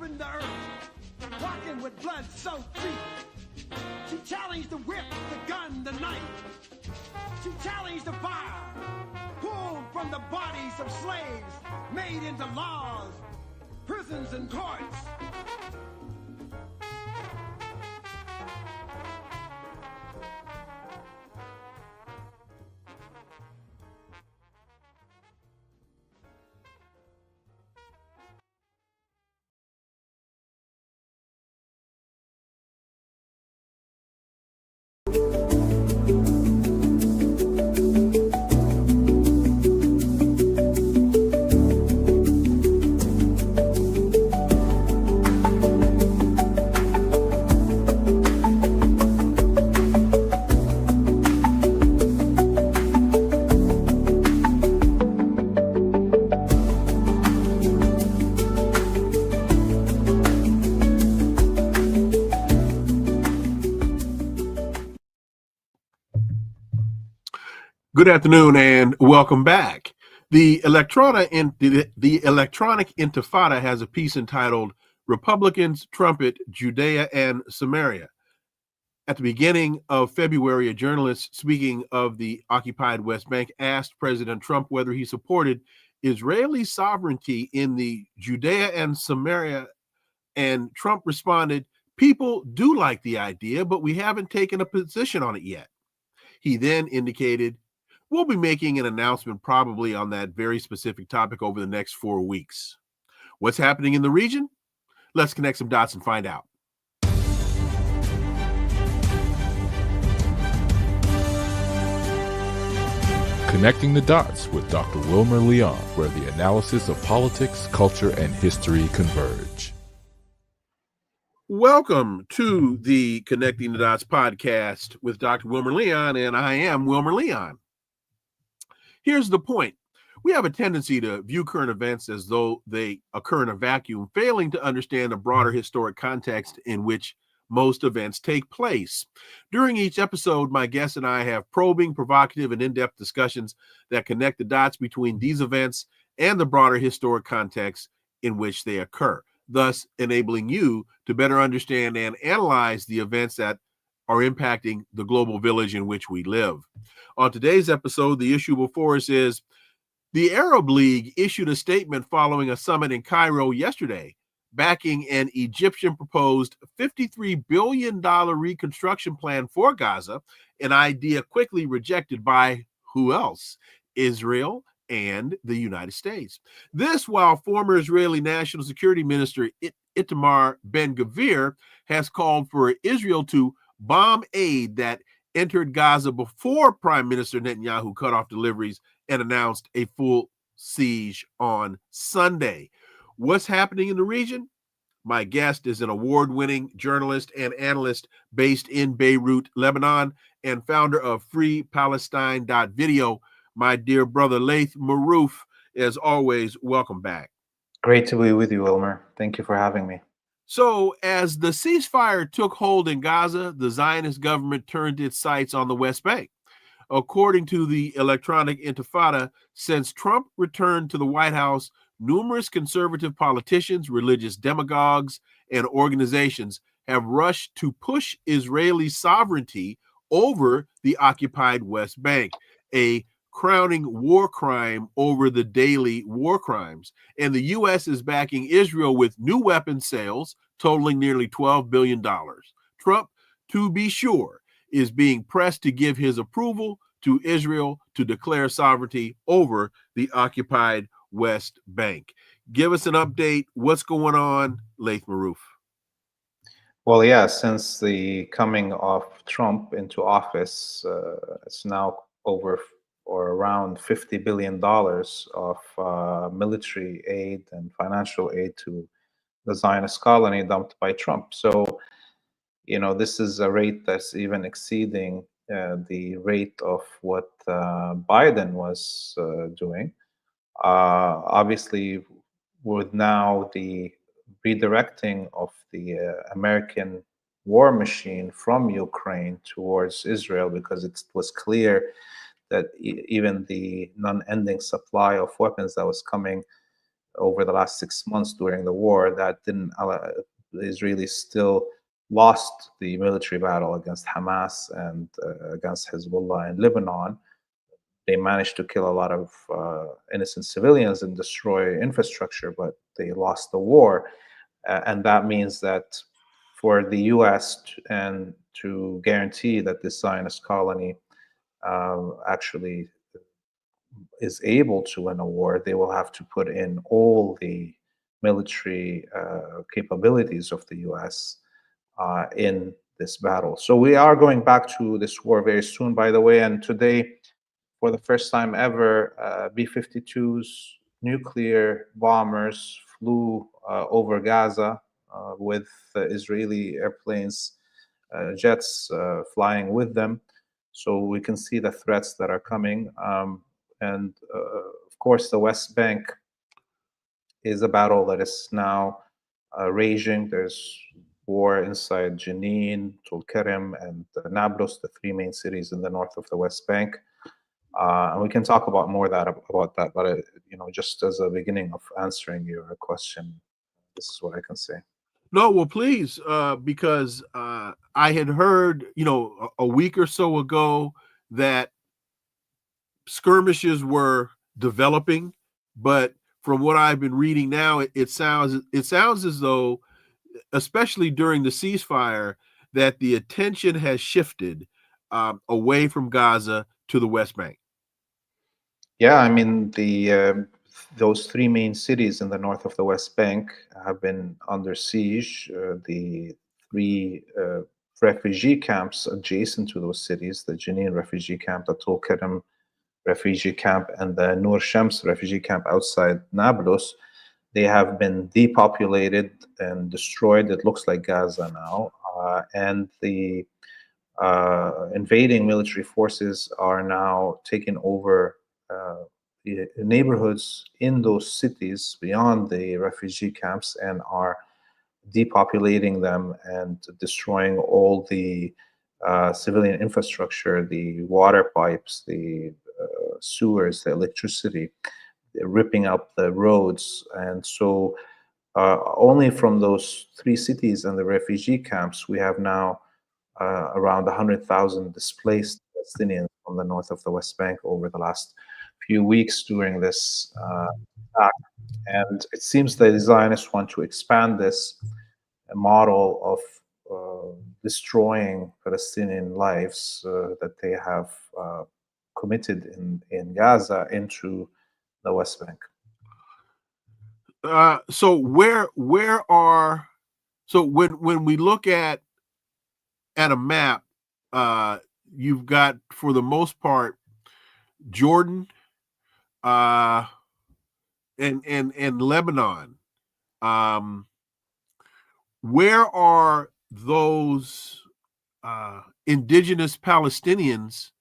softened the earth, walking with blood-soaked feet. She challenged the whip, the gun, the knife. She challenged the fire, pulled from the bodies of slaves, made into laws, prisons, and courts. Good afternoon and welcome back. The Electronic Intifada has a piece entitled Republicans Trumpet Judea and Samaria. At the beginning of February, a journalist speaking of the occupied West Bank asked President Trump whether he supported Israeli sovereignty in the Judea and Samaria, and Trump responded, "People do like the idea, but we haven't taken a position on it yet." He then indicated, "We'll be making an announcement probably on that very specific topic over the next 4 weeks." What's happening in the region? Let's connect some dots and find out. Connecting the Dots with Dr. Wilmer Leon, where the analysis of politics, culture, and history converge. Welcome to the Connecting the Dots podcast with Dr. Wilmer Leon, and I am Wilmer Leon. Here's the point. We have a tendency to view current events as though they occur in a vacuum, failing to understand the broader historic context in which most events take place. During each episode, my guests and I have probing, provocative, and in-depth discussions that connect the dots between these events and the broader historic context in which they occur, thus enabling you to better understand and analyze the events that are impacting the global village in which we live. On today's episode, the issue before us is the Arab League issued a statement following a summit in Cairo yesterday, backing an Egyptian proposed $53 billion reconstruction plan for Gaza, an idea quickly rejected by who else? Israel and the United States. This while former Israeli National Security Minister Itamar Ben-Gvir has called for Israel to bomb aid that entered Gaza before Prime Minister Netanyahu cut off deliveries and announced a full siege on Sunday. What's happening in the region? My guest is an award-winning journalist and analyst based in Beirut, Lebanon, and founder of FreePalestine.video. My dear brother, Laith Marouf. As always, welcome back. Great to be with you, Wilmer. Thank you for having me. So, as the ceasefire took hold in Gaza, the Zionist government turned its sights on the West Bank. According to the Electronic Intifada, since Trump returned to the White House, numerous conservative politicians, religious demagogues, and organizations have rushed to push Israeli sovereignty over the occupied West Bank, a crowning war crime over the daily war crimes. And the U.S. is backing Israel with new weapon sales totaling nearly $12 billion. Trump, to be sure, is being pressed to give his approval to Israel to declare sovereignty over the occupied West Bank. Give us an update. What's going on, Laith Marouf? Well, yeah, since the coming of Trump into office, it's now over or around $50 billion of military aid and financial aid to the Zionist colony dumped by Trump. So, you know, this is a rate that's even exceeding the rate of what Biden was doing. Obviously, with now the redirecting of the American war machine from Ukraine towards Israel, because it was clear that even the non-ending supply of weapons that was coming over the last 6 months during the war, that didn't allow, the Israelis still lost the military battle against Hamas and against Hezbollah in Lebanon. They managed to kill a lot of innocent civilians and destroy infrastructure, but they lost the war. And that means that for the US to guarantee that this Zionist colony actually is able to win a war, they will have to put in all the military capabilities of the US in this battle. So we are going back to this war very soon, by the way. And today, for the first time ever, B-52s, nuclear bombers, flew over Gaza with Israeli airplanes, jets flying with them. So we can see the threats that are coming. And of course, the West Bank is a battle that is now raging. There's war inside Jenin, Tulkarem, and Nablus, the three main cities in the north of the West Bank. And we can talk about more about that, but just as a beginning of answering your question, this is what I can say. No, well, please, because I had heard, a week or so ago that skirmishes were developing, but from what I've been reading now, it sounds as though, especially during the ceasefire, that the attention has shifted away from Gaza to the West Bank. Yeah, I mean, those three main cities in the north of the West Bank have been under siege. The three refugee camps adjacent to those cities, the Jenin refugee camp, the Tulkarem refugee camp, and the Nur Shams refugee camp outside Nablus, they have been depopulated and destroyed. It looks like Gaza now. And the invading military forces are now taking over the neighborhoods in those cities beyond the refugee camps and are depopulating them and destroying all the civilian infrastructure, the water pipes, the sewers, the electricity. They're ripping up the roads. And so only from those three cities and the refugee camps, we have now around 100,000 displaced Palestinians from the north of the West Bank over the last few weeks during this attack. And it seems the Zionists want to expand this model of destroying Palestinian lives that they have committed in Gaza into the West Bank. So when we look at a map, you've got, for the most part, Jordan and Lebanon. Where are those indigenous Palestinians?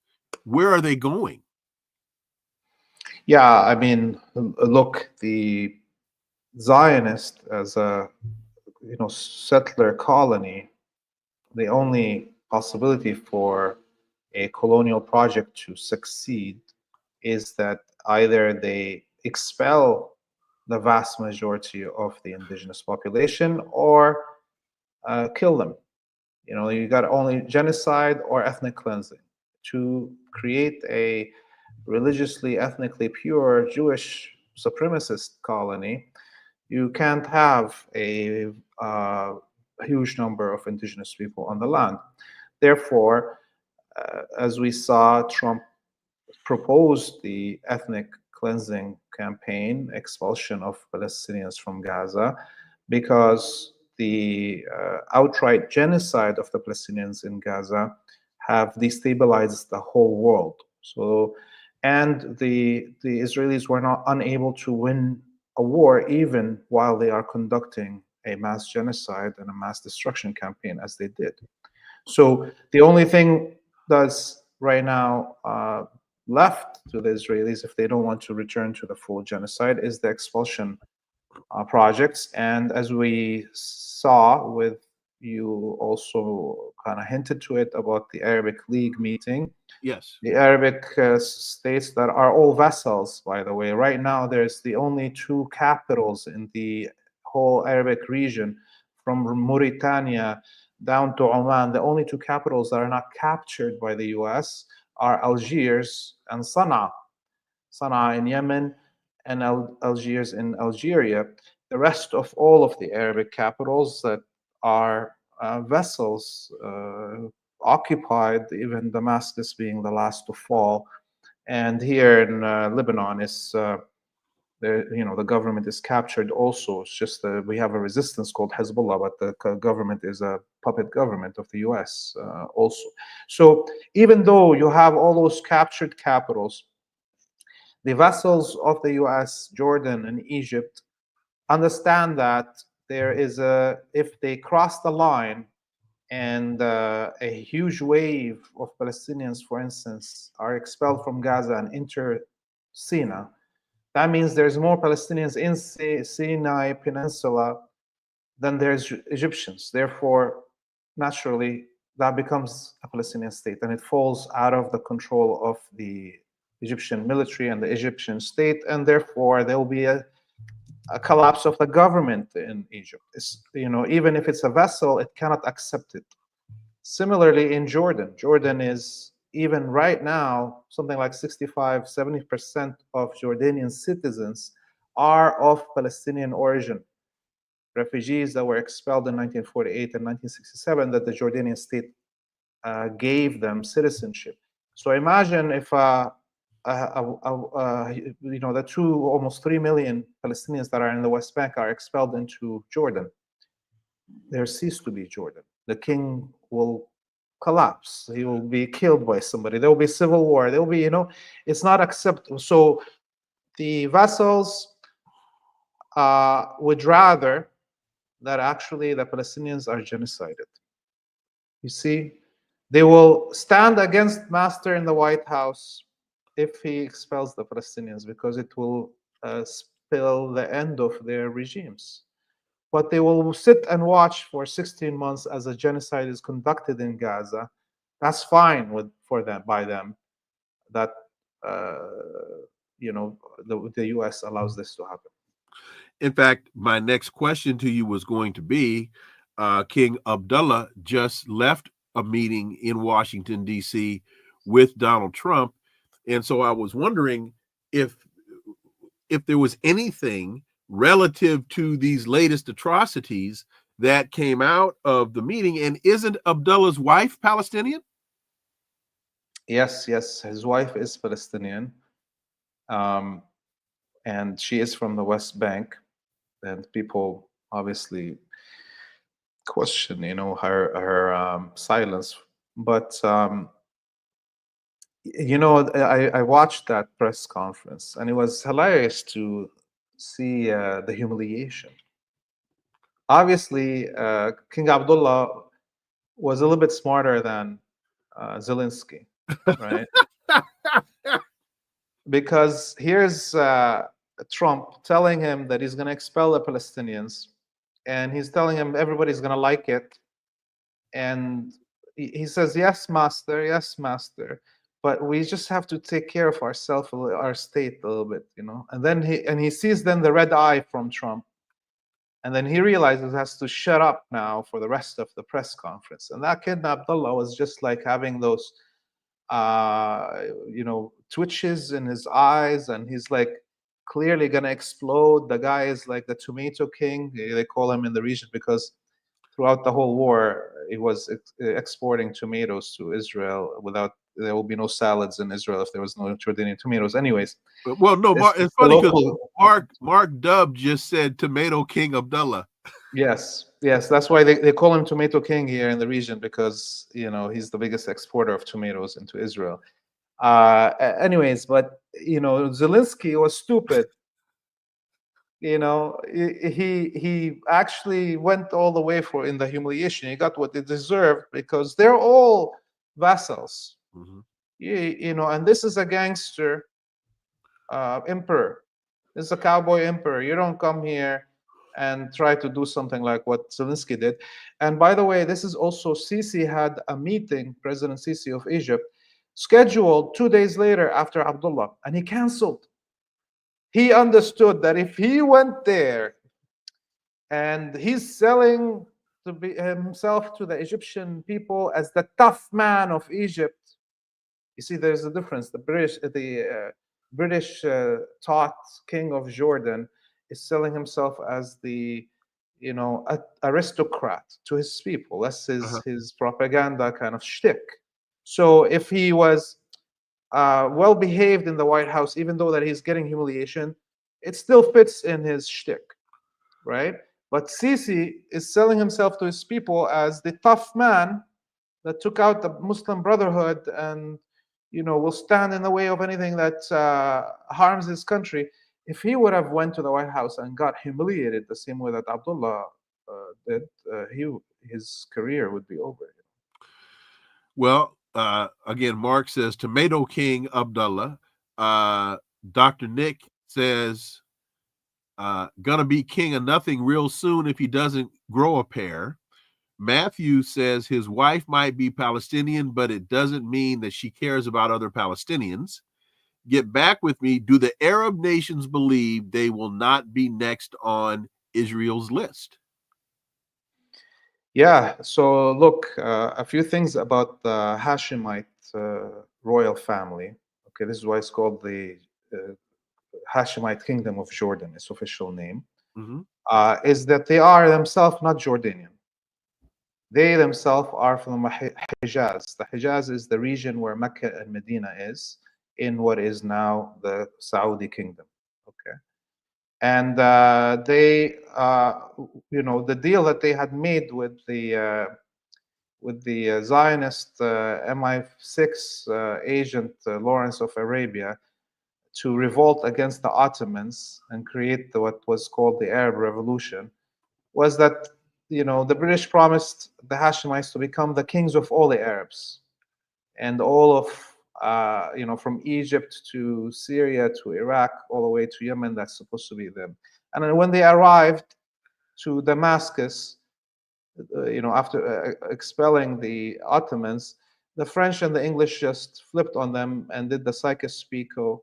Where are they going? Yeah, I mean, look, the Zionist as a settler colony, the only possibility for a colonial project to succeed is that either they expel the vast majority of the indigenous population or kill them. You got only genocide or ethnic cleansing. To create a religiously, ethnically pure Jewish supremacist colony, you can't have a huge number of indigenous people on the land. Therefore, as we saw, Trump proposed the ethnic cleansing campaign, expulsion of Palestinians from Gaza, because the outright genocide of the Palestinians in Gaza have destabilized the whole world. So, and the Israelis were not unable to win a war even while they are conducting a mass genocide and a mass destruction campaign as they did. So the only thing that's right now left to the Israelis, if they don't want to return to the full genocide, is the expulsion projects. And as we saw with you also kind of hinted to it about the Arabic League meeting. Yes. The Arabic states that are all vassals, by the way. Right now, there's the only two capitals in the whole Arabic region, from Mauritania down to Oman. The only two capitals that are not captured by the US are Algiers and Sana'a. Sana'a in Yemen and Algiers in Algeria. The rest of all of the Arabic capitals that are vessels occupied, even Damascus being the last to fall. And here in Lebanon is the government is captured also. It's just we have a resistance called Hezbollah, but the government is a puppet government of the US also. So even though you have all those captured capitals, the vassals of the US, Jordan, and Egypt understand that there is if they cross the line and a huge wave of Palestinians, for instance, are expelled from Gaza and enter Sinai, that means there's more Palestinians in Sinai Peninsula than there's Egyptians. Therefore, naturally, that becomes a Palestinian state, and it falls out of the control of the Egyptian military and the Egyptian state, and therefore there will be a collapse of the government in Egypt. Even if it's a vassal, it cannot accept it. Similarly, in Jordan, Jordan is, even right now, something like 65-70% of Jordanian citizens are of Palestinian origin. Refugees that were expelled in 1948 and 1967, that the Jordanian state gave them citizenship. So imagine if the almost 3 million Palestinians that are in the West Bank are expelled into Jordan. There cease to be Jordan. The king will collapse. He will be killed by somebody. There will be civil war. There will be, it's not acceptable. So the vassals would rather that actually the Palestinians are genocided. You see, they will stand against master in the White House if he expels the Palestinians, because it will spell the end of their regimes. But they will sit and watch for 16 months as a genocide is conducted in Gaza. That's fine by them. That the U.S. allows this to happen. In fact, my next question to you was going to be, King Abdullah just left a meeting in Washington, D.C. with Donald Trump. And so I was wondering if there was anything relative to these latest atrocities that came out of the meeting. And isn't Abdullah's wife Palestinian? Yes, his wife is Palestinian. And she is from the West Bank. And people obviously question, her silence. But I watched that press conference, and it was hilarious to see the humiliation. Obviously, King Abdullah was a little bit smarter than Zelensky, right? Because here's Trump telling him that he's going to expel the Palestinians, and he's telling him everybody's going to like it. And he says, yes, master. But we just have to take care of ourselves, our state a little bit, And then he sees then the red eye from Trump. And then he realizes he has to shut up now for the rest of the press conference. And that kid, Abdullah, was just like having those, twitches in his eyes. And he's like clearly going to explode. The guy is like the tomato king. They call him in the region because throughout the whole war, he was exporting tomatoes to Israel. There will be no salads in Israel if there was no Jordanian tomatoes. Anyways. Well, no, it's funny because Mark Dubb just said Tomato King Abdullah. Yes, that's why they call him Tomato King here in the region, because he's the biggest exporter of tomatoes into Israel. Anyways, but Zelensky was stupid. He actually went all the way in the humiliation. He got what they deserved because they're all vassals. Mm-hmm. And this is a gangster emperor. This is a cowboy emperor. You don't come here and try to do something like what Zelensky did. And by the way, this is also Sisi had a meeting, President Sisi of Egypt, scheduled 2 days later after Abdullah, and he canceled. He understood that if he went there and he's selling to be himself to the Egyptian people as the tough man of Egypt. You see, there's a difference. The British taught king of Jordan is selling himself as the, aristocrat to his people. That's his propaganda kind of shtick. So if he was well behaved in the White House, even though that he's getting humiliation, it still fits in his shtick, right? But Sisi is selling himself to his people as the tough man that took out the Muslim Brotherhood and, will stand in the way of anything that harms his country. If he would have went to the White House and got humiliated the same way that Abdullah did, his career would be over. Well, again, Mark says Tomato King Abdullah. Dr. Nick says gonna be king of nothing real soon if he doesn't grow a pair. Matthew says his wife might be Palestinian, but it doesn't mean that she cares about other Palestinians. Get back with me. Do the Arab nations believe they will not be next on Israel's list? Yeah, so look, a few things about the Hashemite royal family. Okay, this is why it's called the Hashemite Kingdom of Jordan, its official name, is that they are themselves not Jordanian. They themselves are from Hijaz. The Hijaz is the region where Mecca and Medina is in what is now the Saudi kingdom. Okay, and they, the deal that they had made with the Zionist MI6 agent Lawrence of Arabia to revolt against the Ottomans and create what was called the Arab Revolution was that, the British promised the Hashemites to become the kings of all the Arabs, and all of, from Egypt to Syria to Iraq, all the way to Yemen, that's supposed to be them. And then when they arrived to Damascus, after expelling the Ottomans, the French and the English just flipped on them and did the Sykes-Picot,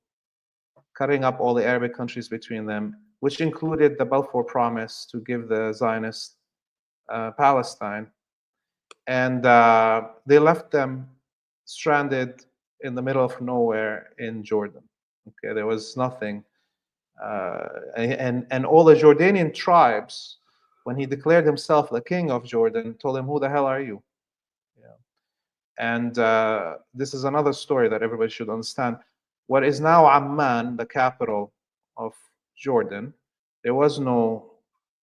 cutting up all the Arabic countries between them, which included the Balfour Promise to give the Zionists Palestine. And they left them stranded in the middle of nowhere in Jordan. Okay, there was nothing. And all the Jordanian tribes, when he declared himself the king of Jordan, told him, "Who the hell are you?" Yeah. And this is another story that everybody should understand. What is now Amman, the capital of Jordan, there was no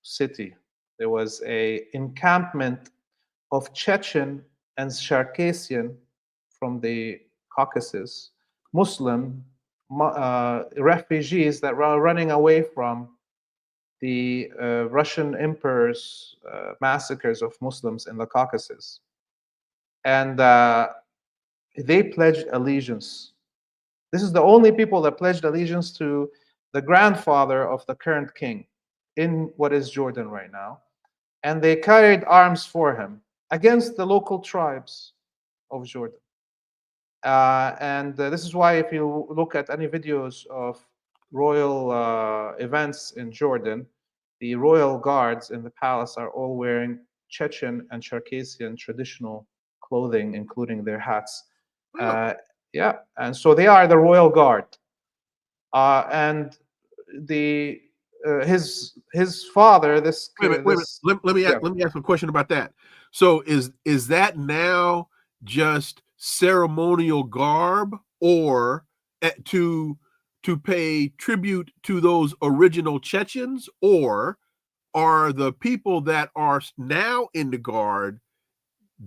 city. There was an encampment of Chechen and Circassian from the Caucasus, Muslim refugees that were running away from the Russian emperor's massacres of Muslims in the Caucasus. And they pledged allegiance. This is the only people that pledged allegiance to the grandfather of the current king in what is Jordan right now. And they carried arms for him against the local tribes of Jordan. And this is why if you look at any videos of royal events in Jordan, the royal guards in the palace are all wearing Chechen and Circassian traditional clothing, including their hats. Yeah, and so they are the royal guard. And the his father, this. Wait a minute. Let me ask a question about that. So is that now just ceremonial garb, or to pay tribute to those original Chechens, or are the people that are now in the guard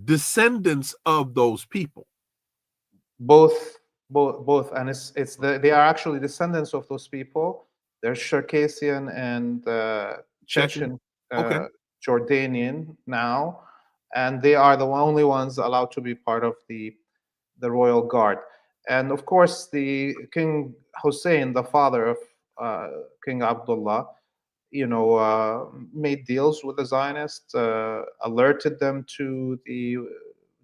descendants of those people? Both, and they are actually descendants of those people. They're Circassian and Chechen, okay. Jordanian now, and they are the only ones allowed to be part of the royal guard. And of course, the King Hussein, the father of King Abdullah, made deals with the Zionists, alerted them to the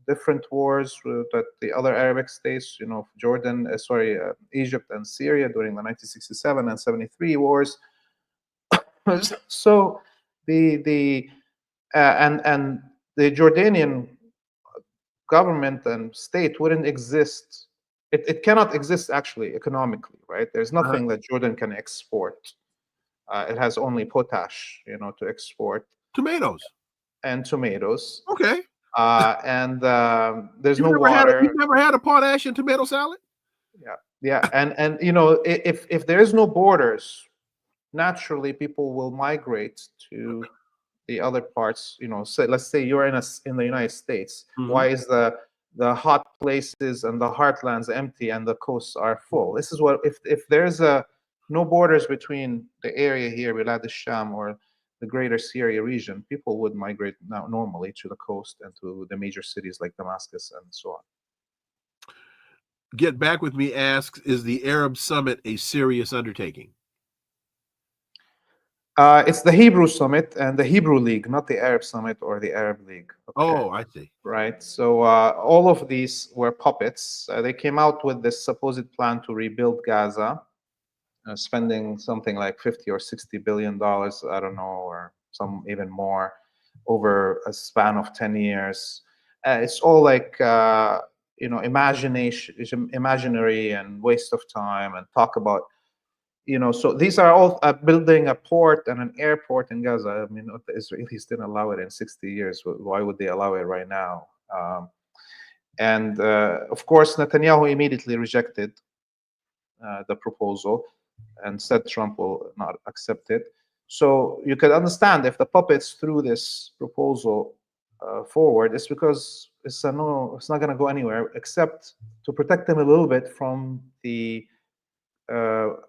different wars that the other Arabic states, Egypt and Syria during the 1967 and 73 wars. So the and the Jordanian government and state wouldn't exist. It cannot exist actually economically, right? There's nothing that Jordan can export. It has only potash, to export. Tomatoes. And tomatoes. Okay. And there's no water. You've never had a potash and tomato salad? Yeah. And if there is no borders, naturally people will migrate to the other parts. Let's say you're in the United States. Mm-hmm. Why is the hot places and the heartlands empty and the coasts are full? This is what if there's no borders between the area here, Bilad al-Sham, or the greater Syria region, people would migrate now normally to the coast and to the major cities like Damascus and so on. Get Back With Me asks, is the Arab Summit a serious undertaking? It's the Hebrew Summit and the Hebrew League, not the Arab Summit or the Arab League. Okay. Oh, I see. Right. So all of these were puppets. They came out with this supposed plan to rebuild Gaza, spending something like 50 or 60 billion dollars, I don't know, or some even more, over a span of 10 years. It's all like imaginary and waste of time, and talk about, so these are all building a port and an airport in Gaza. I mean, the Israelis didn't allow it in 60 years. Why would they allow it right now? And of course, Netanyahu immediately rejected the proposal and said Trump will not accept it. So you could understand if the puppets threw this proposal forward, it's because it's not going to go anywhere except to protect them a little bit from the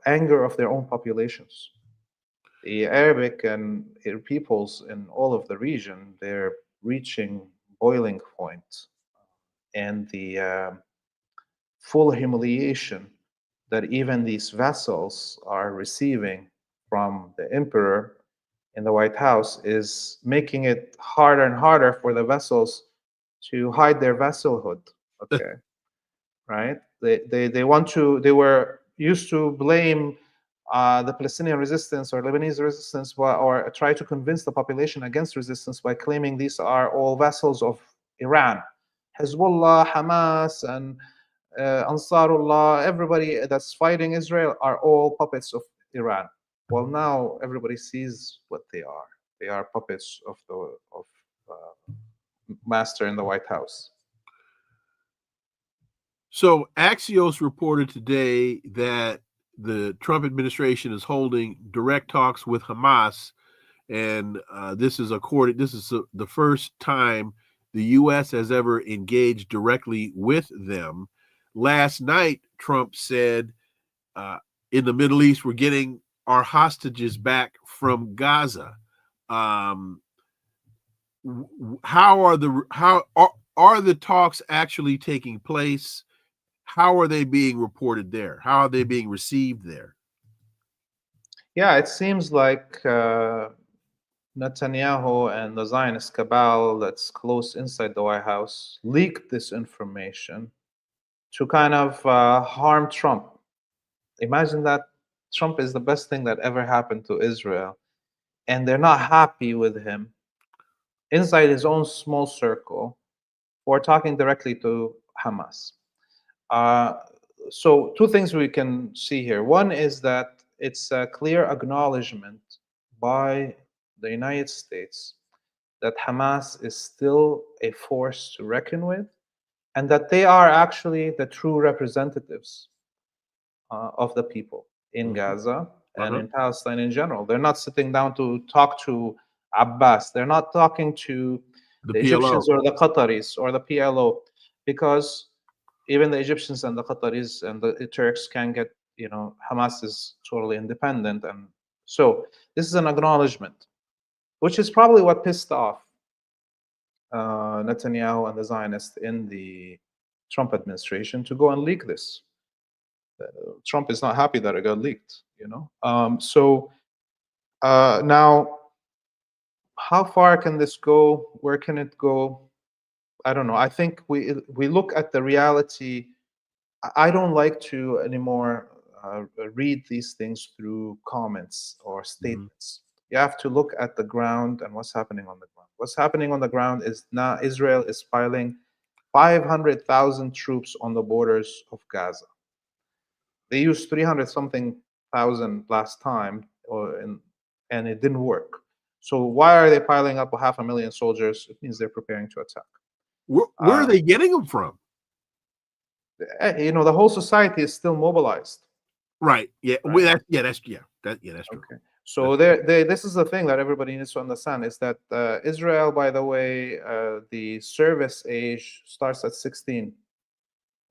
anger of their own populations. The Arabic and peoples in all of the region, they're reaching boiling point, and the full humiliation that even these vassals are receiving from the emperor in the White House is making it harder and harder for the vassals to hide their vassalhood. Okay, right? They were used to blame the Palestinian resistance or Lebanese resistance, or try to convince the population against resistance by claiming these are all vassals of Iran. Hezbollah, Hamas, and Ansarullah, everybody that's fighting Israel are all puppets of Iran. Well, now everybody sees what they are. They are puppets of the master in the White House. So Axios reported today that the Trump administration is holding direct talks with Hamas, and this is the first time the U.S. has ever engaged directly with them. Last night, Trump said, in the Middle East, we're getting our hostages back from Gaza. How are the talks actually taking place? How are they being reported there? How are they being received there? Yeah, it seems like Netanyahu and the Zionist cabal that's close inside the White House leaked this information to kind of harm Trump. Imagine that Trump is the best thing that ever happened to Israel, and they're not happy with him inside his own small circle for talking directly to Hamas. So two things we can see here. One is that it's a clear acknowledgement by the United States that Hamas is still a force to reckon with, and that they are actually the true representatives of the people in Gaza and in Palestine in general. They're not sitting down to talk to Abbas. They're not talking to the Egyptians or the Qataris or the PLO, because even the Egyptians and the Qataris and the Turks can get, Hamas is totally independent. And so this is an acknowledgement, which is probably what pissed off Netanyahu and the Zionists in the Trump administration to go and leak this. Trump is not happy that it got leaked, So Now, how far can this go? Where can it go? I don't know. I think we look at the reality. I don't like to anymore read these things through comments or Mhm. statements. You have to look at the ground and what's happening on the ground. What's happening on the ground is now Israel is piling 500,000 troops on the borders of Gaza. They used 300 something thousand last time, and it didn't work. So why are they piling up 500,000 soldiers? It means they're preparing to attack. Where are they getting them from? The whole society is still mobilized. Right. Yeah. Right. That's true. Okay. So this is the thing that everybody needs to understand is that Israel, by the way, the service age starts at 16.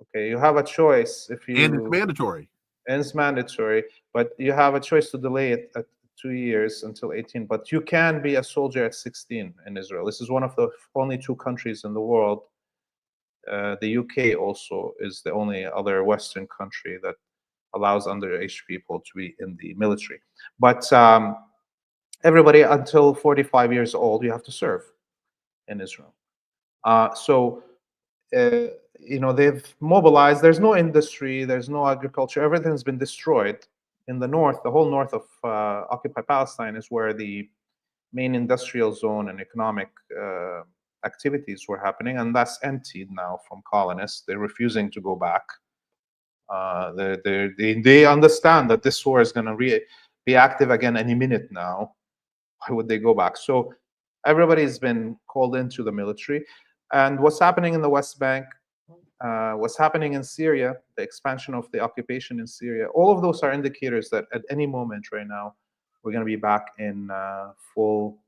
Okay, you have a choice if And it's you, mandatory. and it's mandatory, but you have a choice to delay it at 2 years until 18. But you can be a soldier at 16 in Israel. This is one of the only two countries in the world. The UK also is the only other Western country that allows underage people to be in the military. But everybody until 45 years old, you have to serve in Israel. So they've mobilized. There's no industry, there's no agriculture. Everything's been destroyed. In the north, the whole north of occupied Palestine is where the main industrial zone and economic activities were happening, and that's emptied now from colonists. They're refusing to go back. They understand that this war is going to be active again any minute now. Why would they go back? So everybody's been called into the military. And what's happening in the West Bank, what's happening in Syria, the expansion of the occupation in Syria, all of those are indicators that at any moment right now, we're going to be back in full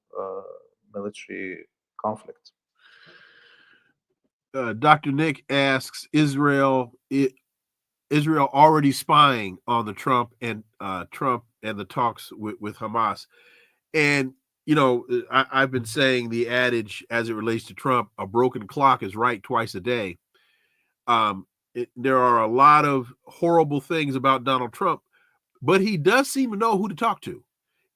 military conflict. Dr. Nick asks, Israel already spying on the Trump and the talks with Hamas. And I've been saying the adage as it relates to Trump: a broken clock is right twice a day. There are a lot of horrible things about Donald Trump, but he does seem to know who to talk to,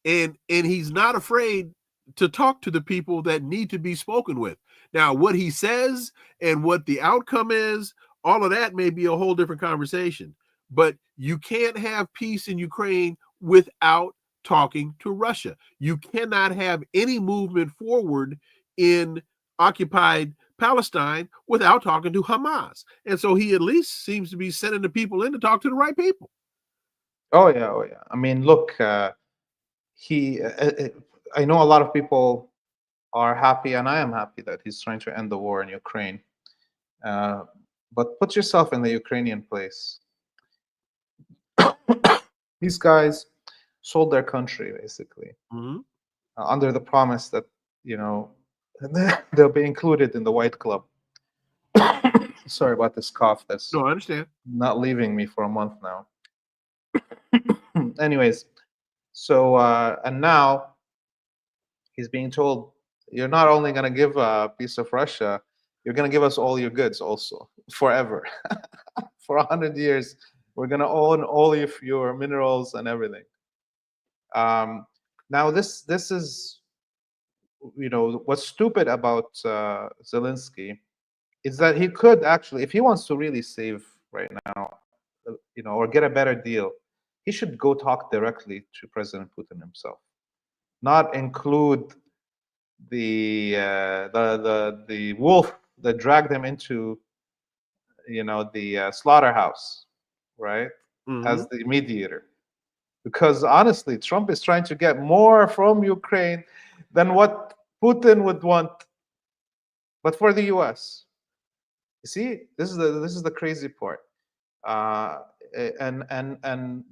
and he's not afraid to talk to the people that need to be spoken with. Now, what he says and what the outcome is, all of that may be a whole different conversation. But you can't have peace in Ukraine without talking to Russia. You cannot have any movement forward in occupied Palestine without talking to Hamas. And so he at least seems to be sending the people in to talk to the right people. Oh yeah. I mean, look, I know a lot of people are happy, and I am happy that he's trying to end the war in Ukraine. But put yourself in the Ukrainian place. These guys sold their country basically under the promise that they'll be included in the White Club. Sorry about this cough. That's No, I understand. not leaving me for a month now. Anyways, so and now he's being told, you're not only going to give a piece of Russia, you're going to give us all your goods also forever. For 100 years, we're going to own all of your minerals and everything. Now this is, what's stupid about Zelensky is that he could actually, if he wants to really save right now, or get a better deal, he should go talk directly to President Putin himself, not include the wolf that dragged him into the slaughterhouse, right, as the mediator. Because honestly, Trump is trying to get more from Ukraine than what Putin would want, but for the U.S. You see, this is the crazy part. And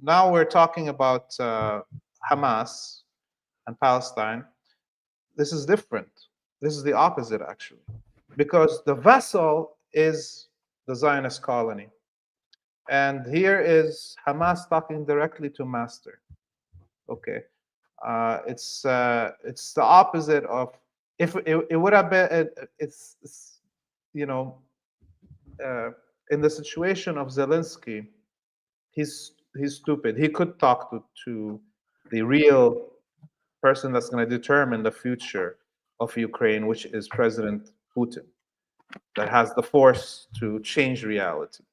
now we're talking about Hamas and Palestine. This is different. This is the opposite, actually, because the vessel is the Zionist colony, and here is Hamas talking directly to master. Okay, it's the opposite of, if it would have been. It's in the situation of Zelensky, he's stupid. He could talk to the real person that's going to determine the future of Ukraine, which is President Putin, that has the force to change reality.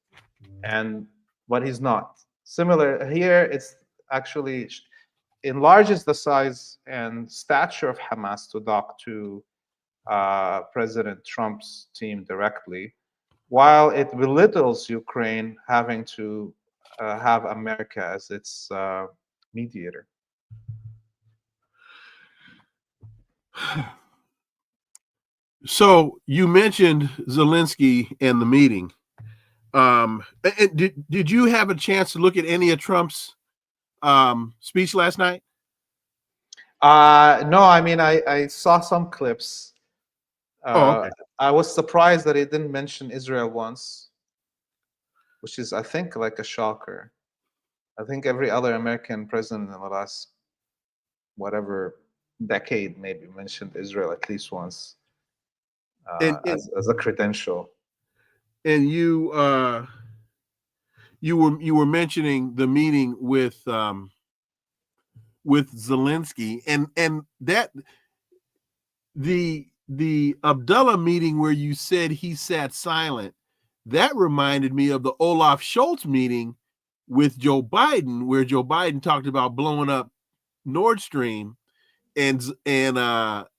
But he's not. Similar here, it's actually enlarges the size and stature of Hamas to dock to President Trump's team directly, while it belittles Ukraine having to have America as its mediator. So you mentioned Zelensky and the meeting. And did you have a chance to look at any of Trump's speech last night? No, I mean, I saw some clips. Okay. I was surprised that he didn't mention Israel once, which is, I think, like a shocker. I think every other American president in the last whatever decade maybe mentioned Israel at least once as a credential. And you were mentioning the meeting with Zelensky, and that the Abdullah meeting where you said he sat silent, that reminded me of the Olaf Scholz meeting with Joe Biden, where Joe Biden talked about blowing up Nord Stream, and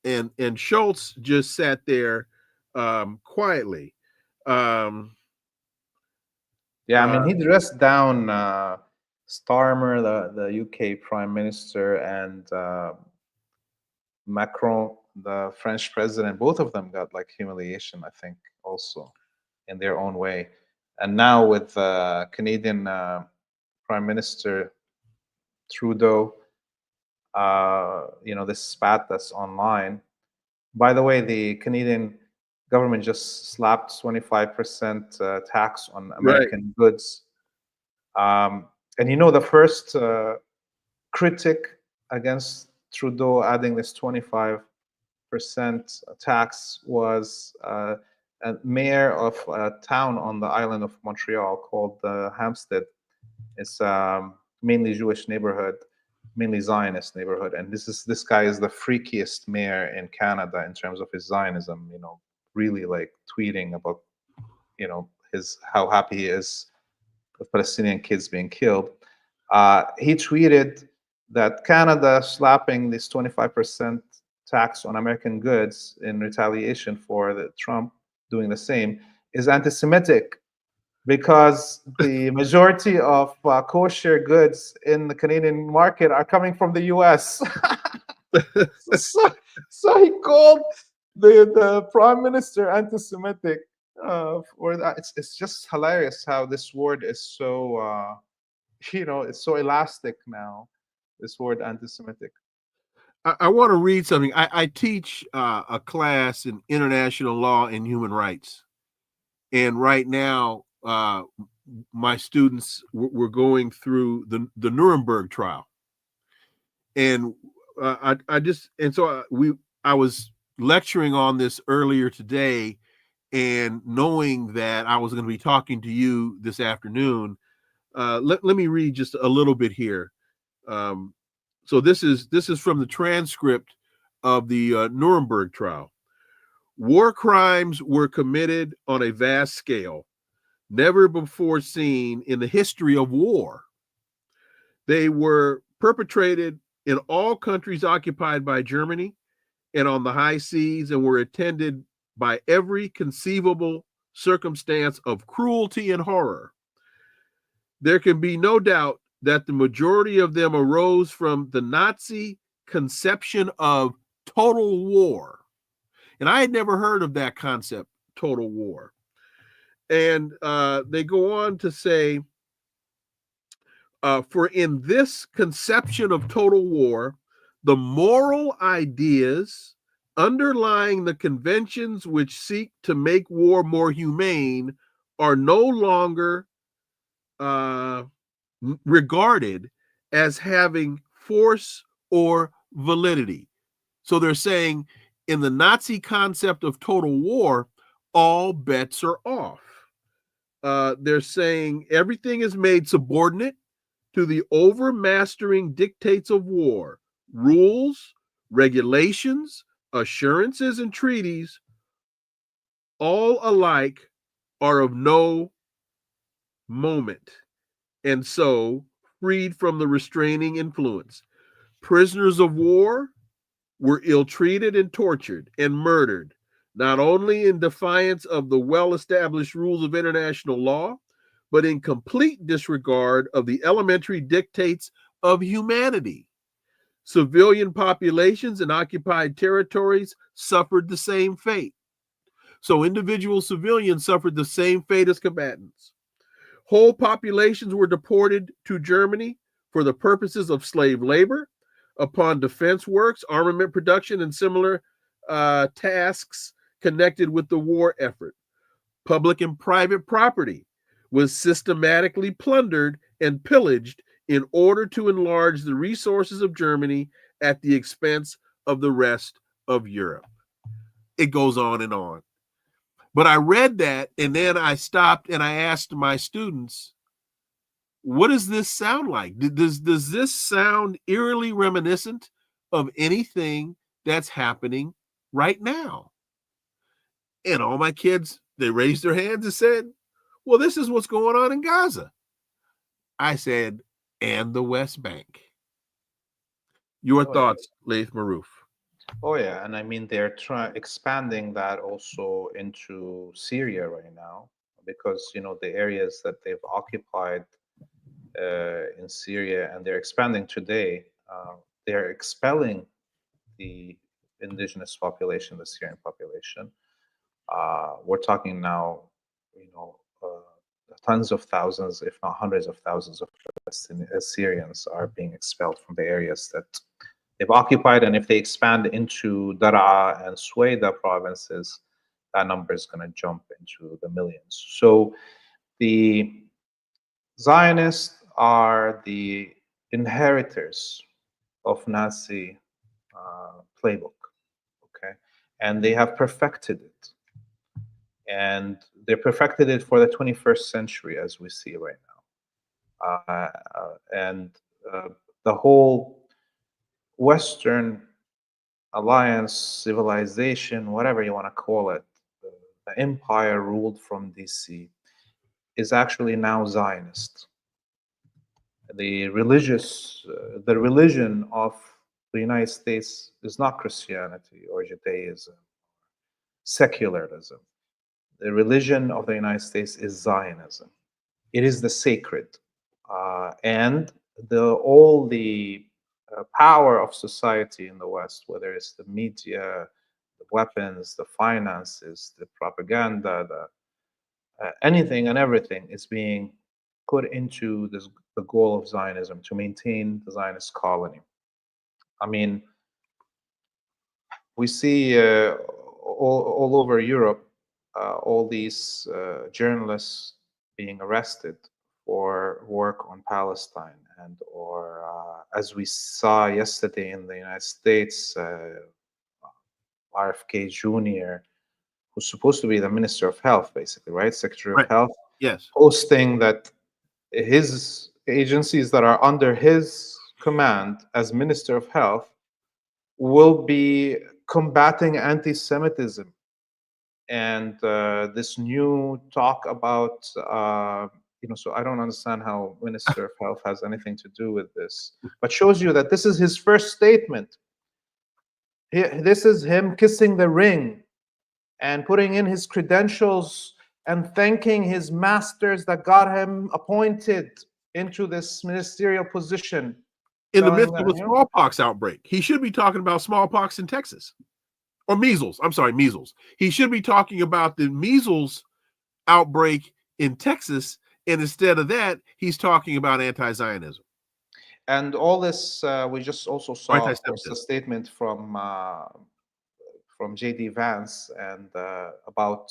Scholz just sat there quietly. Yeah, I mean, he dressed down Starmer, the UK Prime Minister, and Macron, the French president. Both of them got like humiliation, I think, also in their own way. And now with Canadian Prime Minister Trudeau, this spat that's online. By the way, the Canadian government just slapped 25% tax on American goods. And the first critic against Trudeau adding this 25% tax was a mayor of a town on the island of Montreal called Hampstead. It's mainly Jewish neighborhood, mainly Zionist neighborhood, and this guy is the freakiest mayor in Canada in terms of his Zionism. Really like tweeting about how happy he is with Palestinian kids being killed. He tweeted that Canada slapping this 25% tax on American goods in retaliation for Trump doing the same is anti-Semitic, because the majority of kosher goods in the Canadian market are coming from the US. so he called the Prime Minister anti-Semitic for that. It's just hilarious how this word is so it's so elastic now, this word anti-Semitic. I want to read something. I teach a class in international law and human rights, and right now my students were going through the Nuremberg trial, and I was lecturing on this earlier today, and knowing that I was going to be talking to you this afternoon, let me read just a little bit here. So this is from the transcript of the Nuremberg trial. War crimes were committed on a vast scale, never before seen in the history of war. They were perpetrated in all countries occupied by Germany and on the high seas, and were attended by every conceivable circumstance of cruelty and horror. There can be no doubt that the majority of them arose from the Nazi conception of total war. And I had never heard of that concept, total war. And they go on to say, for in this conception of total war, the moral ideas underlying the conventions which seek to make war more humane are no longer regarded as having force or validity. So they're saying in the Nazi concept of total war, all bets are off. They're saying everything is made subordinate to the overmastering dictates of war. Rules, regulations, assurances, and treaties, all alike, are of no moment, and so freed from the restraining influence. Prisoners of war were ill-treated and tortured and murdered, not only in defiance of the well-established rules of international law, but in complete disregard of the elementary dictates of humanity. Civilian populations in occupied territories suffered the same fate. So individual civilians suffered the same fate as combatants. Whole populations were deported to Germany for the purposes of slave labor, upon defense works, armament production, and similar tasks connected with the war effort. Public and private property was systematically plundered and pillaged in order to enlarge the resources of Germany at the expense of the rest of Europe. It goes on and on. But I read that, and then I stopped and I asked my students, what does this sound like? Does this sound eerily reminiscent of anything that's happening right now? And all my kids, they raised their hands and said, well, this is what's going on in Gaza. I said, and the West Bank. Your thoughts, Laith Marouf? Oh yeah, and I mean they're expanding that also into Syria right now, because the areas that they've occupied in Syria, and they're expanding today. They're expelling the indigenous population, the Syrian population. We're talking now, tons of thousands, if not hundreds of thousands of Syrians are being expelled from the areas that they've occupied. And if they expand into Daraa and Sueda provinces, that number is going to jump into the millions. So the Zionists are the inheritors of Nazi playbook, okay? And they have perfected it. And they perfected it for the 21st century, as we see right now. The whole Western alliance, civilization, whatever you want to call it, the empire ruled from DC, is actually now Zionist. The religion of the United States is not Christianity or Judaism, secularism. The religion of the United States is Zionism. It is the sacred, and all the power of society in the West, whether it's the media, the weapons, the finances, the propaganda, anything and everything is being put into the goal of Zionism, to maintain the Zionist colony. I mean, we see all over Europe all these journalists being arrested for work on Palestine, or as we saw yesterday in the United States, RFK Jr., who's supposed to be the Minister of Health, basically, right? Secretary of Health. Yes. Posting that his agencies that are under his command as Minister of Health will be combating anti-Semitism. And this new talk about, so I don't understand how Minister of Health has anything to do with this, but shows you that this is his first statement. This is him kissing the ring and putting in his credentials and thanking his masters that got him appointed into this ministerial position. In the midst of a smallpox outbreak. He should be talking about smallpox in Texas. Or measles. I'm sorry, measles. He should be talking about the measles outbreak in Texas, and instead of that, he's talking about anti-Zionism. And all this, we just also saw, of course, a statement from J.D. Vance and about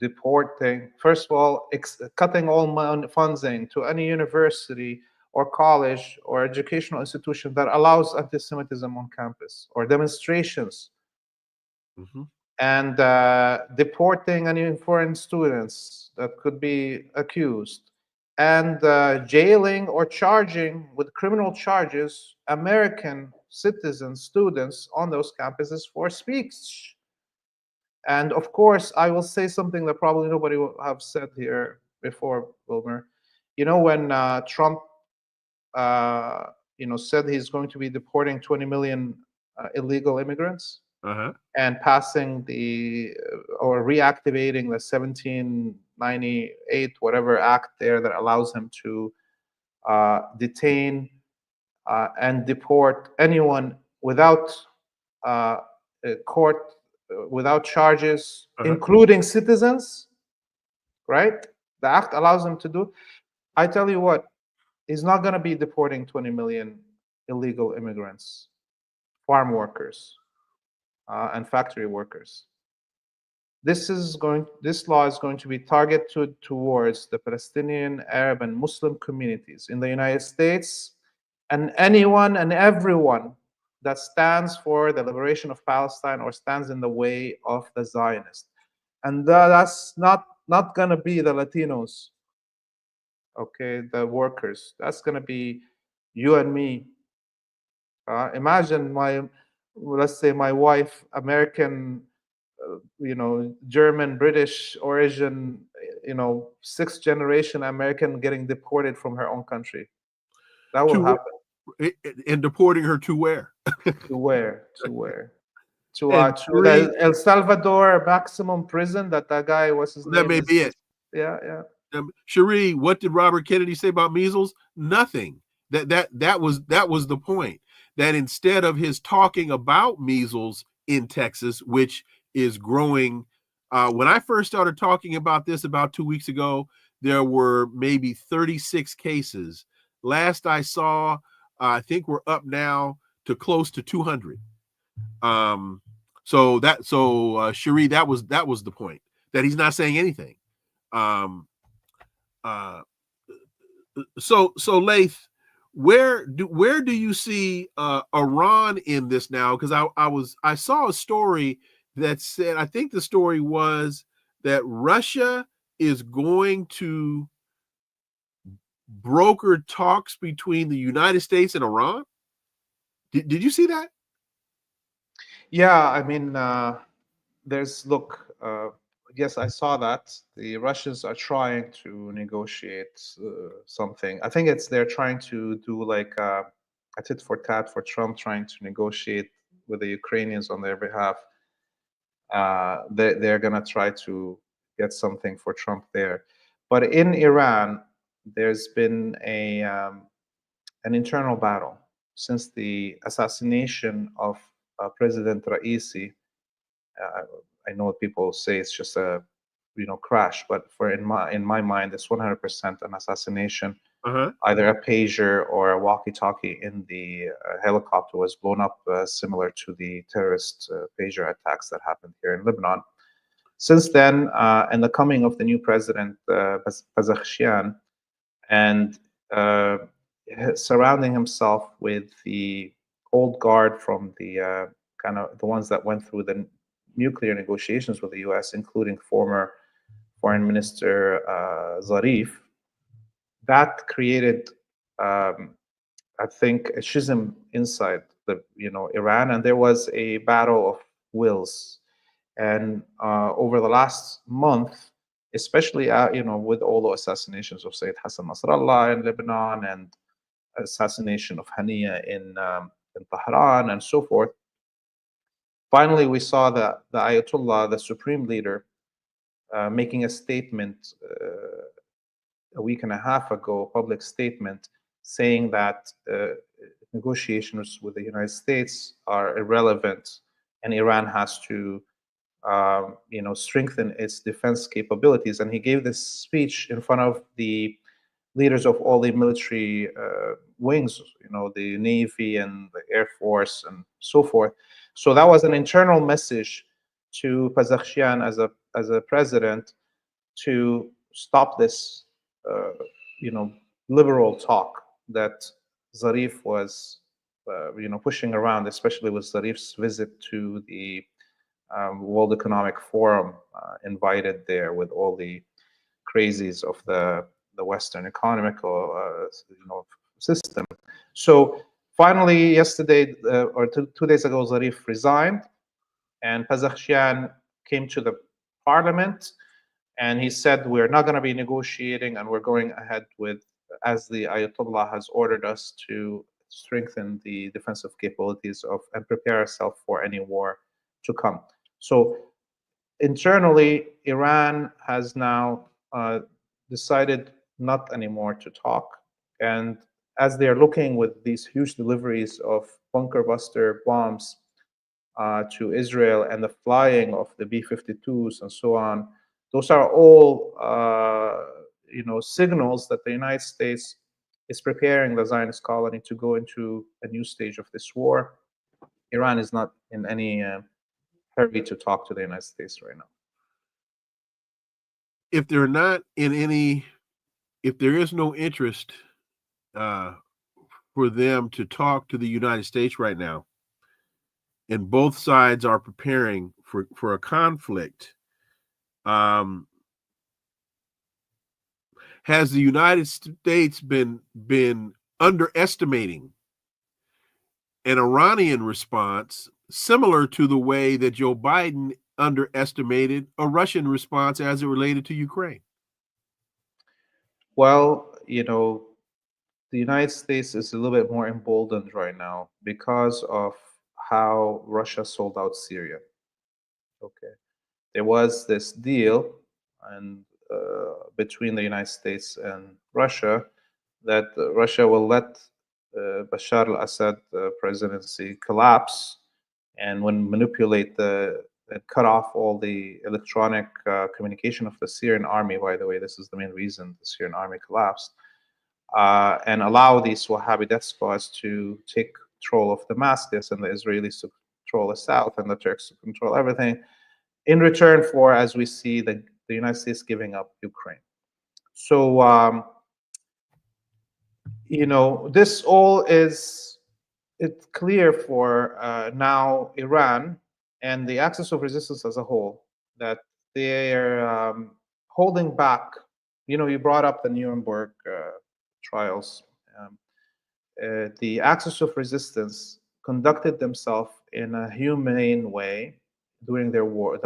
deporting, first of all, cutting all funding to any university or college or educational institution that allows anti-Semitism on campus or demonstrations. Mm-hmm. And deporting any foreign students that could be accused, and jailing or charging with criminal charges American citizens, students on those campuses for speech. And of course, I will say something that probably nobody will have said here before, Wilmer. You know, when Trump, said he's going to be deporting 20 million illegal immigrants Uh-huh. and passing or reactivating the 1798 whatever act there that allows him to detain and deport anyone without court, without charges, Uh-huh. including citizens, right? The act allows him to do. I tell you what, he's not going to be deporting 20 million illegal immigrants, farm workers, and factory workers. This law is going to be targeted towards the Palestinian, Arab, and Muslim communities in the United States, and anyone and everyone that stands for the liberation of Palestine or stands in the way of the Zionists. And that's not going to be the Latinos, okay, the workers. That's going to be you and me. Imagine let's say my wife, American, German, British origin, sixth generation American getting deported from her own country. That will happen. And deporting her to where? To where? To the El Salvador maximum prison that guy, what's his name? That may be it. Yeah. Cherie, what did Robert Kennedy say about measles? Nothing. That was the point. That instead of his talking about measles in Texas, which is growing, when I first started talking about this about 2 weeks ago, there were maybe 36 cases. Last I saw, I think we're up now to close to 200. So Cherie, that was the point, that he's not saying anything. So Laith, where do you see Iran in this now? Because I saw a story that said, I think the story was that Russia is going to broker talks between the United States and Iran. Did you see that? Yeah, I mean, yes, I saw that. The Russians are trying to negotiate something. I think they're trying to do like a tit for tat for Trump, trying to negotiate with the Ukrainians on their behalf. They're going to try to get something for Trump there. But in Iran, there's been an internal battle since the assassination of President Raisi. I know people say it's just a crash, but in my mind, it's 100% an assassination. Uh-huh. Either a pager or a walkie-talkie in the helicopter was blown up, similar to the terrorist pager attacks that happened here in Lebanon. Since then, and the coming of the new president, Pezeshkian, and surrounding himself with the old guard from the kind of the ones that went through the nuclear negotiations with the U.S., including former Foreign Minister Zarif, that created, I think, a schism inside Iran, and there was a battle of wills. And over the last month, especially with all the assassinations of Sayyid Hassan Nasrallah in Lebanon and assassination of Haniya in Tehran and so forth, finally we saw the Ayatollah, the supreme leader, making a statement a week and a half ago, a public statement, saying that negotiations with the United States are irrelevant, and Iran has to strengthen its defense capabilities. And he gave this speech in front of the leaders of all the military wings, the Navy and the Air Force and so forth. So that was an internal message to Pezeshkian as a president to stop this, liberal talk that Zarif was, pushing around, especially with Zarif's visit to the World Economic Forum, invited there with all the crazies of the the Western economical system. So finally, yesterday or 2 days ago, Zarif resigned, and Pezeshkian came to the parliament, and he said, we're not going to be negotiating, and we're going ahead with, as the Ayatollah has ordered us, to strengthen the defensive capabilities of and prepare ourselves for any war to come. So internally, Iran has now decided not anymore to talk. And as they're looking with these huge deliveries of bunker buster bombs to Israel and the flying of the B-52s and so on, those are all signals that the United States is preparing the Zionist colony to go into a new stage of this war. Iran is not in any hurry to talk to the United States right now. If they're not in any, if there is no interest for them to talk to the United States right now, and both sides are preparing for a conflict, has the United States been underestimating an Iranian response similar to the way that Joe Biden underestimated a Russian response as it related to Ukraine? Well, the United States is a little bit more emboldened right now because of how Russia sold out Syria. Okay, there was this deal and between the United States and Russia that Russia will let Bashar al-Assad presidency collapse and when manipulate and cut off all the electronic communication of the Syrian army. By the way, this is the main reason the Syrian army collapsed, and allow these Wahhabi despots to take control of Damascus and the Israelis to control the south and the Turks to control everything, in return for, as we see, the United States giving up Ukraine. So, this all it's clear for now Iran and the axis of resistance as a whole that they're holding back. You brought up the Nuremberg trials. The axis of resistance conducted themselves in a humane way during the war in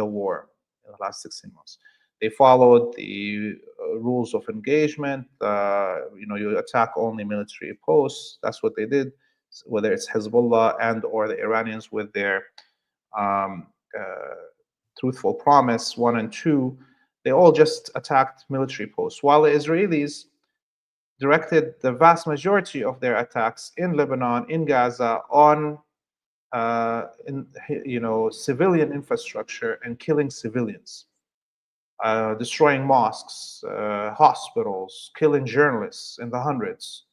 the last 16 months. They followed the rules of engagement. You attack only military posts. That's what they did, whether it's Hezbollah and or the Iranians with their truthful promise 1 and 2. They all just attacked military posts, while the Israelis directed the vast majority of their attacks in Lebanon, in Gaza, on civilian infrastructure and killing civilians, destroying mosques, hospitals, killing journalists in the hundreds,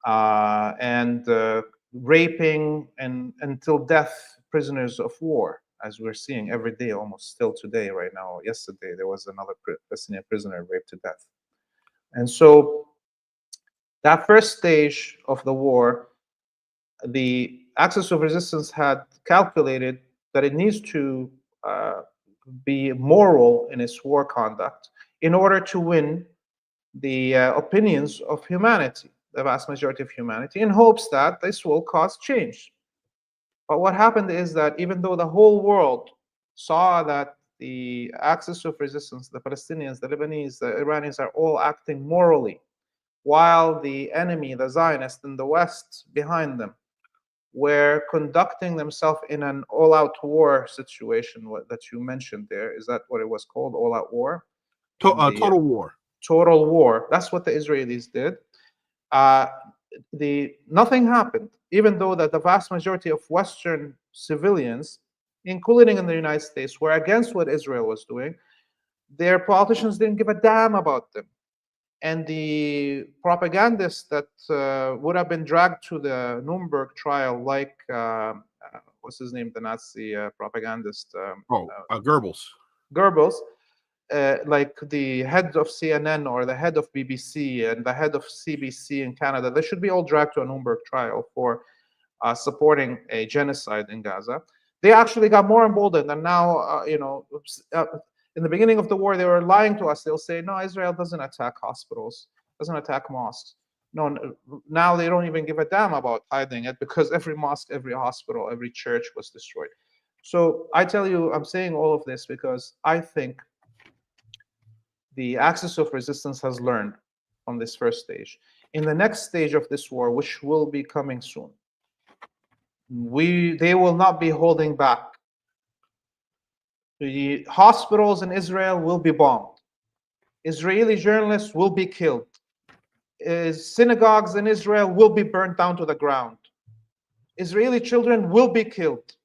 and raping and until death prisoners of war, as we're seeing every day, almost still today, right now. Yesterday, there was another Palestinian prisoner raped to death. And so that first stage of the war, the axis of resistance had calculated that it needs to be moral in its war conduct in order to win the opinions of humanity, the vast majority of humanity, in hopes that this will cause change. But what happened is that even though the whole world saw that the axis of resistance, the Palestinians, the Lebanese, the Iranians are all acting morally, while the enemy, the Zionists in the West behind them, were conducting themselves in an all-out war situation that you mentioned there. Is that what it was called, all-out war? Total war. Total war. That's what the Israelis did. Nothing happened, even though that the vast majority of Western civilians, including in the United States, were against what Israel was doing. Their politicians didn't give a damn about them. And the propagandists that would have been dragged to the Nuremberg trial, like, what's his name, the Nazi propagandist? Goebbels. Goebbels, like the head of CNN or the head of BBC and the head of CBC in Canada, they should be all dragged to a Nuremberg trial for supporting a genocide in Gaza. They actually got more emboldened, and now, in the beginning of the war, they were lying to us. They'll say, no, Israel doesn't attack hospitals. doesn't attack mosques. No, now they don't even give a damn about hiding it because every mosque, every hospital, every church was destroyed. So I tell you, I'm saying all of this because I think the axis of resistance has learned from this first stage. In the next stage of this war, which will be coming soon, they will not be holding back. The hospitals in Israel will be bombed. Israeli journalists will be killed. Synagogues in Israel will be burned down to the ground. Israeli children will be killed.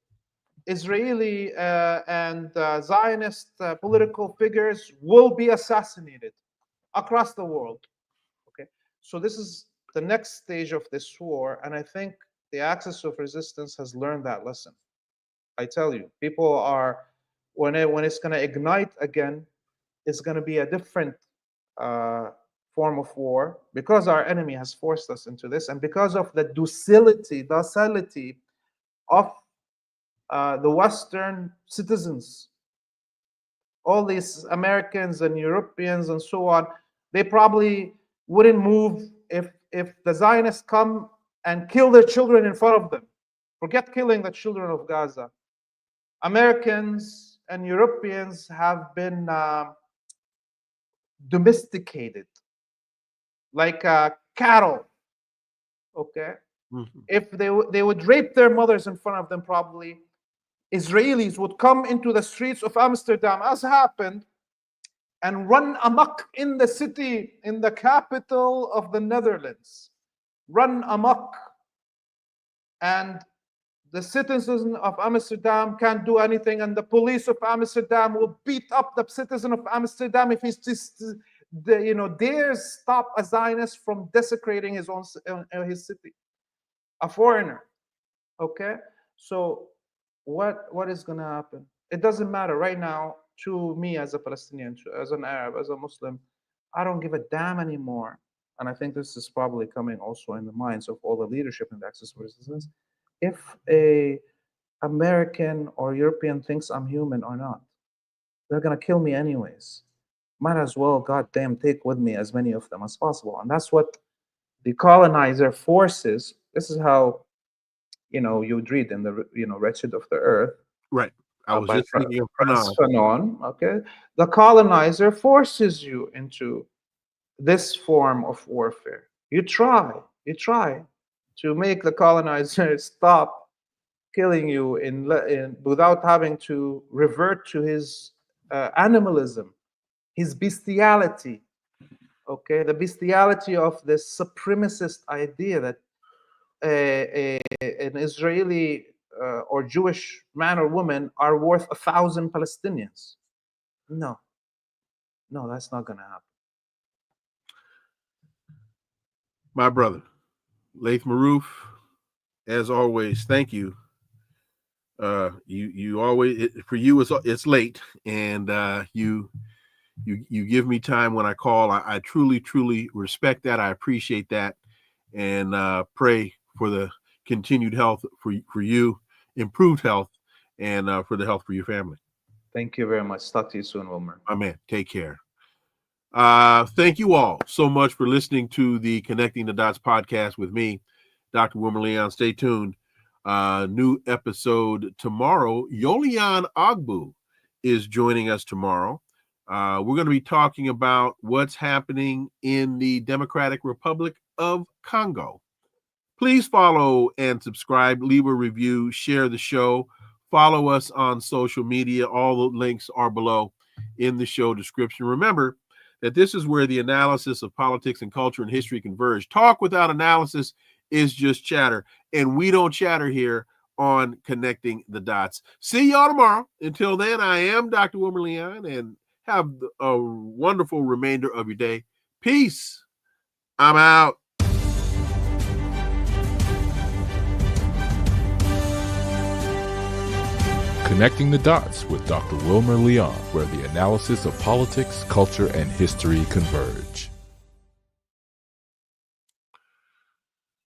Israeli and Zionist political figures will be assassinated across the world. Okay, so this is the next stage of this war, and I think the axis of resistance has learned that lesson. I tell you, people are when it's going to ignite again, it's going to be a different form of war because our enemy has forced us into this, and because of the docility of the Western citizens, all these Americans and Europeans and so on, they probably wouldn't move if the Zionists come and kill their children in front of them. Forget killing the children of Gaza. Americans and Europeans have been domesticated like cattle. Okay, if they would rape their mothers in front of them, probably Israelis would come into the streets of Amsterdam, as happened, and run amok in the city, in the capital of the Netherlands. Run amok. And the citizens of Amsterdam can't do anything, and the police of Amsterdam will beat up the citizen of Amsterdam if he's just, dares stop a Zionist from desecrating his city, a foreigner. Okay, so what is going to happen? It doesn't matter right now to me as a Palestinian, as an Arab, as a Muslim. I don't give a damn anymore, and I think this is probably coming also in the minds of all the leadership in the axis of resistance. If a American or European thinks I'm human or not, they're gonna kill me anyways. Might as well, goddamn, take with me as many of them as possible. And that's what the colonizer forces. This is how, you'd read in the, Wretched of the Earth. Right. I was just thinking of Fanon. Okay. The colonizer forces you into this form of warfare. You try to make the colonizer stop killing you without having to revert to his animalism, his bestiality. Okay, the bestiality of this supremacist idea that an Israeli or Jewish man or woman are worth 1,000 Palestinians. No, that's not going to happen. My brother, Laith Marouf, as always, thank you. You always, for you it's late, and you give me time when I call. I truly respect that. I appreciate that, and pray for the continued health for you, improved health, and for the health for your family. Thank you very much. Talk to you soon, Wilmer. My man, take care. Thank you all so much for listening to the Connecting the Dots podcast with me, Dr. Wilmer Leon. Stay tuned. New episode tomorrow. Yolian Agbu is joining us tomorrow. We're going to be talking about what's happening in the Democratic Republic of Congo. Please follow and subscribe, leave a review, share the show, follow us on social media. All the links are below in the show description. Remember that this is where the analysis of politics and culture and history converge. Talk without analysis is just chatter, and we don't chatter here on Connecting the Dots. See y'all tomorrow. Until then, I am Dr. Wilmer Leon, and have a wonderful remainder of your day. Peace. I'm out. Connecting the Dots with Dr. Wilmer Leon, where the analysis of politics, culture, and history converge.